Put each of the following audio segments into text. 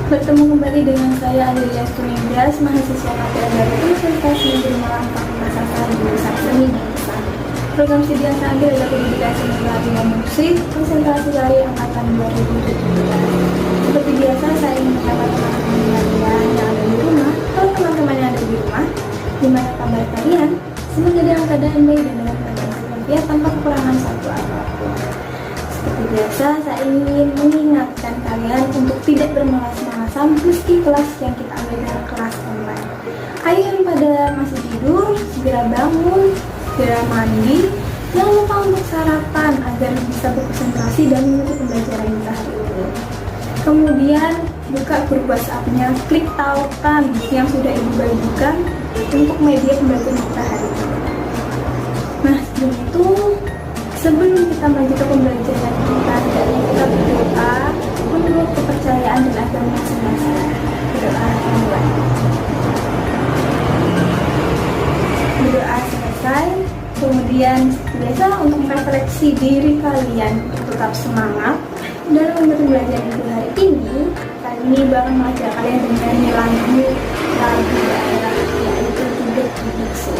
Bertemu kembali dengan saya Adelia Tunindas, mahasiswa materi dari Universitas Negeri Malang Fakultas Sastra jurusan Seni dan Desain. Program studi yang saya ambil adalah pendidikan seni latihan musik, konsentrasi lari angkatan 2017. Seperti biasa, saya ingin menyapa teman-teman kalian yang ada di rumah. Kalau teman-teman yang ada di rumah, gimana kabar kalian? Semoga dalam keadaan baik dan dalam keadaan sehat tanpa kekurangan satu apapun. Seperti biasa, saya ingin mengingatkan kalian untuk tidak bermalas-malasan meski kelas yang kita ambil adalah kelas online. Ayo yang pada masih tidur, segera bangun, segera mandi, jangan lupa untuk sarapan agar bisa berkonsentrasi dan mengikuti pembelajaran kita hari ini. Kemudian buka grup WhatsApp-nya, klik tautan yang sudah ibu bagikan untuk media pembelajaran kita hari ini. Nah, sebelum kita lanjut ke pembelajaran kita, hendaknya kita berdoa menurut kepercayaan dan agama masing-masing. Berdoa dimulai. Berdoa selesai, kemudian biasa untuk merefleksi diri kalian untuk tetap semangat dalam mengikuti pembelajaran itu hari ini. Kali ini bakal mengajar kalian dengan lagu daerah, yaitu Tidak Biksu.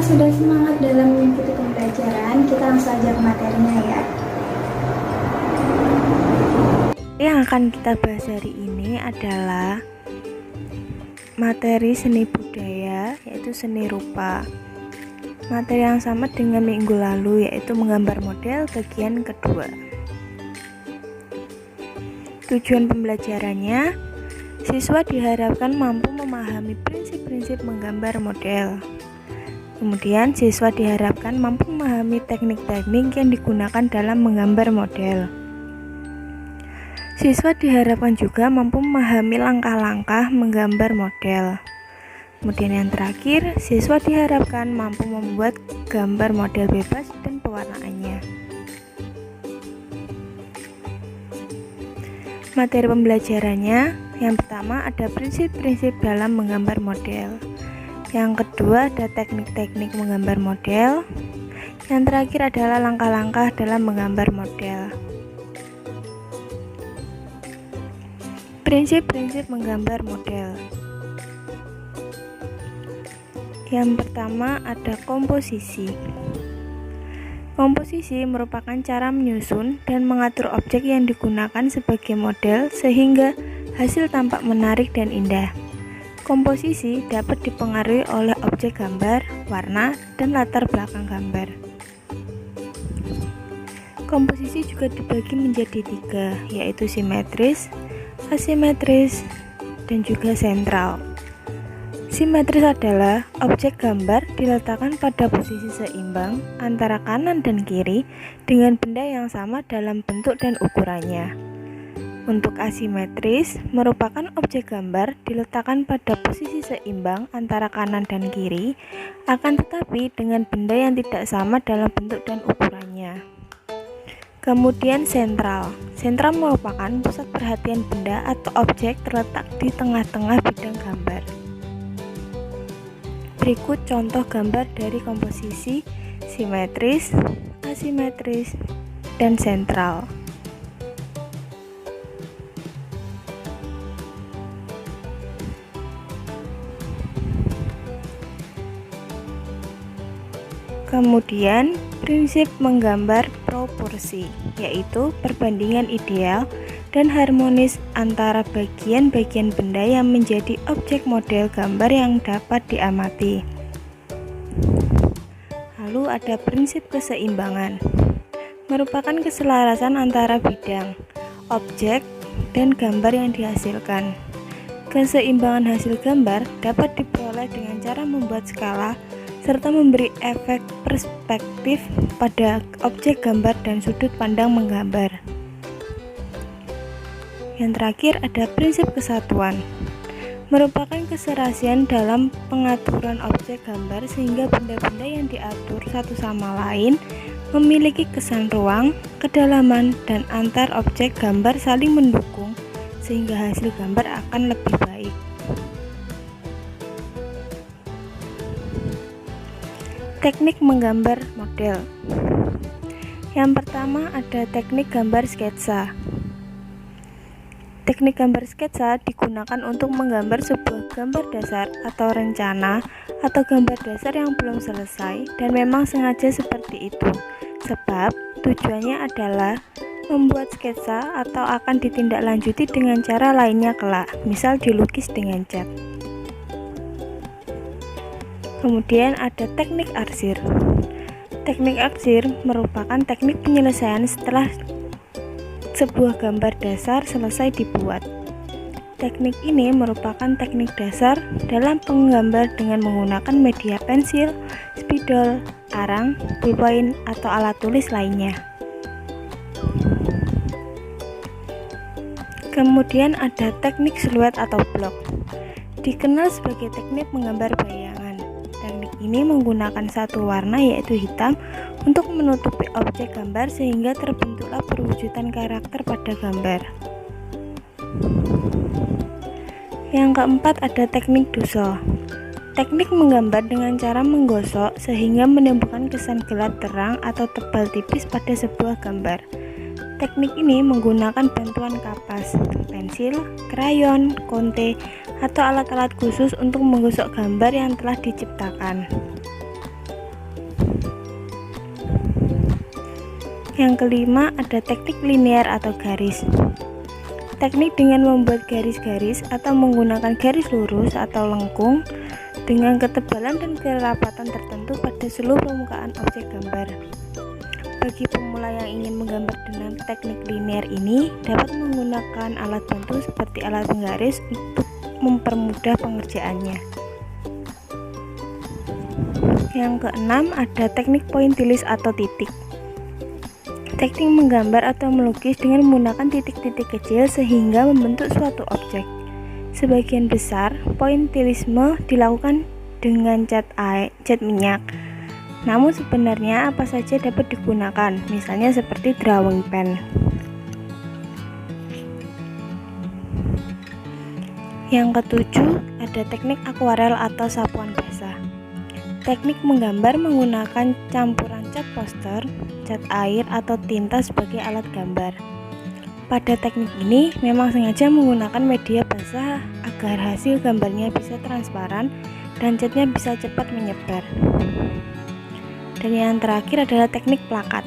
Sudah semangat dalam mengikuti pembelajaran, kita langsung aja ke materinya ya. Yang akan kita bahas hari ini adalah materi seni budaya, yaitu seni rupa. Materi yang sama dengan minggu lalu, yaitu menggambar model bagian kedua. Tujuan pembelajarannya, siswa diharapkan mampu memahami prinsip-prinsip menggambar model. Kemudian siswa diharapkan mampu memahami teknik-teknik yang digunakan dalam menggambar model. Siswa diharapkan juga mampu memahami langkah-langkah menggambar model. Kemudian yang terakhir, siswa diharapkan mampu membuat gambar model bebas dan pewarnaannya. Materi pembelajarannya, yang pertama ada prinsip-prinsip dalam menggambar model. Yang kedua ada teknik-teknik menggambar model. Yang terakhir adalah langkah-langkah dalam menggambar model. Prinsip-prinsip menggambar model. Yang pertama ada komposisi. Komposisi merupakan cara menyusun dan mengatur objek yang digunakan sebagai model sehingga hasil tampak menarik dan indah. Komposisi dapat dipengaruhi oleh objek gambar, warna, dan latar belakang gambar. Komposisi juga dibagi menjadi 3, yaitu simetris, asimetris, dan juga sentral. Simetris adalah objek gambar diletakkan pada posisi seimbang antara kanan dan kiri dengan benda yang sama dalam bentuk dan ukurannya. Untuk asimetris, merupakan objek gambar diletakkan pada posisi seimbang antara kanan dan kiri, akan tetapi dengan benda yang tidak sama dalam bentuk dan ukurannya. Kemudian sentral. Sentral merupakan pusat perhatian benda atau objek terletak di tengah-tengah bidang gambar. Berikut contoh gambar dari komposisi simetris, asimetris, dan sentral. Kemudian, prinsip menggambar proporsi, yaitu perbandingan ideal dan harmonis antara bagian-bagian benda yang menjadi objek model gambar yang dapat diamati. Lalu ada prinsip keseimbangan, merupakan keselarasan antara bidang, objek, dan gambar yang dihasilkan. Keseimbangan hasil gambar dapat diperoleh dengan cara membuat skala serta memberi efek perspektif pada objek gambar dan sudut pandang menggambar. Yang terakhir ada prinsip kesatuan, merupakan keserasian dalam pengaturan objek gambar sehingga benda-benda yang diatur satu sama lain memiliki kesan ruang, kedalaman, dan antar objek gambar saling mendukung sehingga hasil gambar akan lebih baik. Teknik menggambar model. Yang pertama ada teknik gambar sketsa. Teknik gambar sketsa digunakan untuk menggambar sebuah gambar dasar atau rencana atau gambar dasar yang belum selesai dan memang sengaja seperti itu sebab tujuannya adalah membuat sketsa atau akan ditindaklanjuti dengan cara lainnya kelak, misal dilukis dengan cat. Kemudian ada teknik arsir. Teknik arsir merupakan teknik penyelesaian setelah sebuah gambar dasar selesai dibuat. Teknik ini merupakan teknik dasar dalam menggambar dengan menggunakan media pensil, spidol, arang, ballpoint, atau alat tulis lainnya. Kemudian ada teknik siluet atau blok. Dikenal sebagai teknik menggambar bayangan. Teknik ini menggunakan satu warna yaitu hitam untuk menutupi objek gambar sehingga terbentuklah perwujudan karakter pada gambar. Yang keempat ada teknik dusel. Teknik menggambar dengan cara menggosok sehingga menimbulkan kesan gelap terang atau tebal tipis pada sebuah gambar. Teknik ini menggunakan bantuan kapas, pensil, krayon, konte, atau alat-alat khusus untuk menggosok gambar yang telah diciptakan. Yang kelima ada teknik linear atau garis. Teknik dengan membuat garis-garis atau menggunakan garis lurus atau lengkung dengan ketebalan dan kerapatan tertentu pada seluruh permukaan objek gambar. Bagi pemula yang ingin menggambar dengan teknik linear ini dapat menggunakan alat bantu seperti alat penggaris untuk mempermudah pengerjaannya. Yang keenam ada teknik pointillis atau titik. Teknik menggambar atau melukis dengan menggunakan titik-titik kecil sehingga membentuk suatu objek. Sebagian besar pointillisme dilakukan dengan cat minyak. Namun sebenarnya apa saja dapat digunakan, misalnya seperti drawing pen. Yang ketujuh ada teknik akuarel atau sapuan basah. Teknik menggambar menggunakan campuran cat poster, cat air, atau tinta sebagai alat gambar. Pada teknik ini memang sengaja menggunakan media basah agar hasil gambarnya bisa transparan dan catnya bisa cepat menyebar. Dan yang terakhir adalah teknik plakat.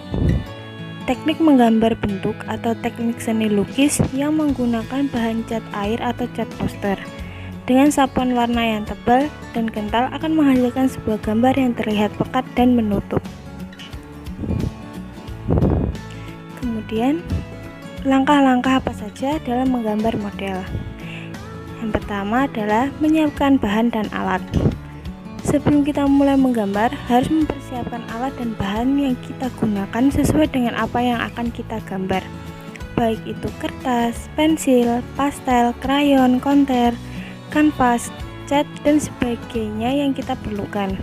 Teknik menggambar bentuk atau teknik seni lukis yang menggunakan bahan cat air atau cat poster. Dengan sapuan warna yang tebal dan kental akan menghasilkan sebuah gambar yang terlihat pekat dan menutup. Kemudian, langkah-langkah apa saja dalam menggambar model? Yang pertama adalah menyiapkan bahan dan alat. Sebelum kita mulai menggambar, harus mempersiapkan alat dan bahan yang kita gunakan sesuai dengan apa yang akan kita gambar, baik itu kertas, pensil, pastel, krayon, konter, kanvas, cat, dan sebagainya yang kita perlukan.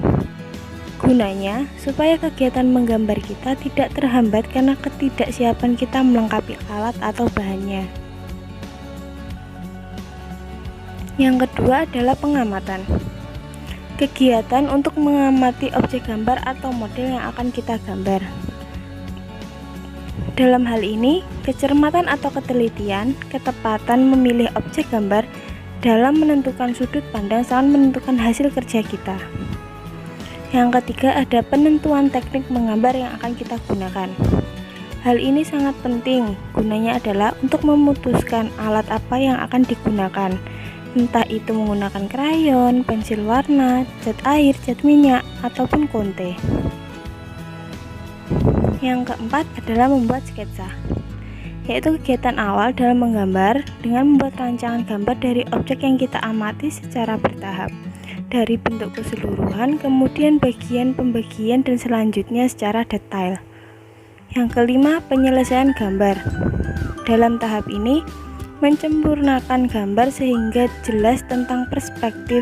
Gunanya supaya kegiatan menggambar kita tidak terhambat karena ketidaksiapan kita melengkapi alat atau bahannya. Yang kedua adalah pengamatan. Kegiatan untuk mengamati objek gambar atau model yang akan kita gambar. Dalam hal ini, kecermatan atau ketelitian, ketepatan memilih objek gambar dalam menentukan sudut pandang sangat menentukan hasil kerja kita. Yang ketiga ada penentuan teknik menggambar yang akan kita gunakan. Hal ini sangat penting, gunanya adalah untuk memutuskan alat apa yang akan digunakan. Entah itu menggunakan krayon, pensil warna, cat air, cat minyak, ataupun konte. Yang keempat adalah membuat sketsa, yaitu kegiatan awal dalam menggambar dengan membuat rancangan gambar dari objek yang kita amati secara bertahap, dari bentuk keseluruhan, kemudian bagian pembagian, dan selanjutnya secara detail. Yang kelima, penyelesaian gambar. Dalam tahap ini, menyempurnakan gambar sehingga jelas tentang perspektif,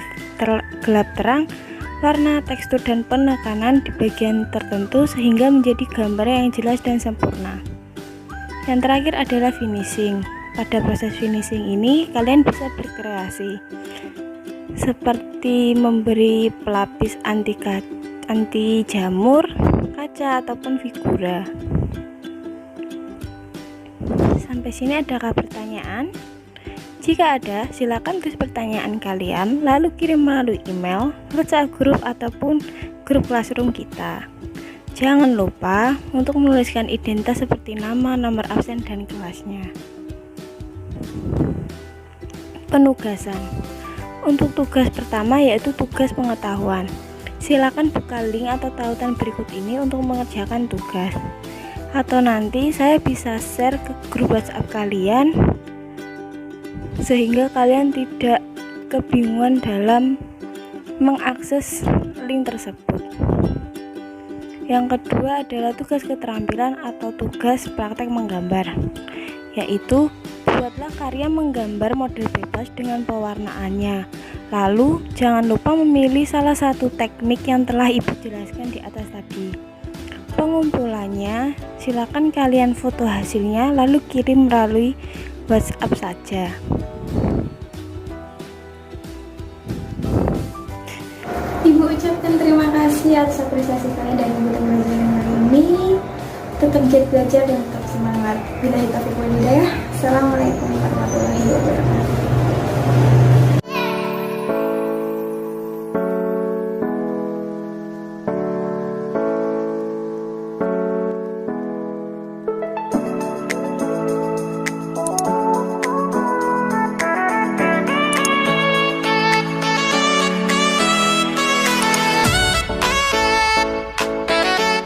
gelap terang, warna, tekstur, dan penekanan di bagian tertentu sehingga menjadi gambar yang jelas dan sempurna. Yang terakhir adalah finishing. Pada proses finishing ini kalian bisa berkreasi seperti memberi pelapis anti jamur, kaca, ataupun figura. Sampai sini adakah pertanyaan? Jika ada, silakan tulis pertanyaan kalian lalu kirim melalui email, WhatsApp grup ataupun grup classroom kita. Jangan lupa untuk menuliskan identitas seperti nama, nomor absen, dan kelasnya. Penugasan. Untuk tugas pertama yaitu tugas pengetahuan. Silakan buka link atau tautan berikut ini untuk mengerjakan tugas. Atau nanti saya bisa share ke grup WhatsApp kalian sehingga kalian tidak kebingungan dalam mengakses link tersebut. Yang kedua adalah tugas keterampilan atau tugas praktek menggambar, yaitu buatlah karya menggambar model bebas dengan pewarnaannya. Lalu jangan lupa memilih salah satu teknik yang telah Ibu jelaskan di atas tadi. Pengumpulannya, silakan kalian foto hasilnya lalu kirim melalui WhatsApp saja. Ibu ucapkan terima kasih atas apresiasi kalian dan ibu pembelajaran hari ini. Tetap giat belajar dan tetap semangat. Billahi taufiq wal hidayah. Assalamualaikum warahmatullahi wabarakatuh.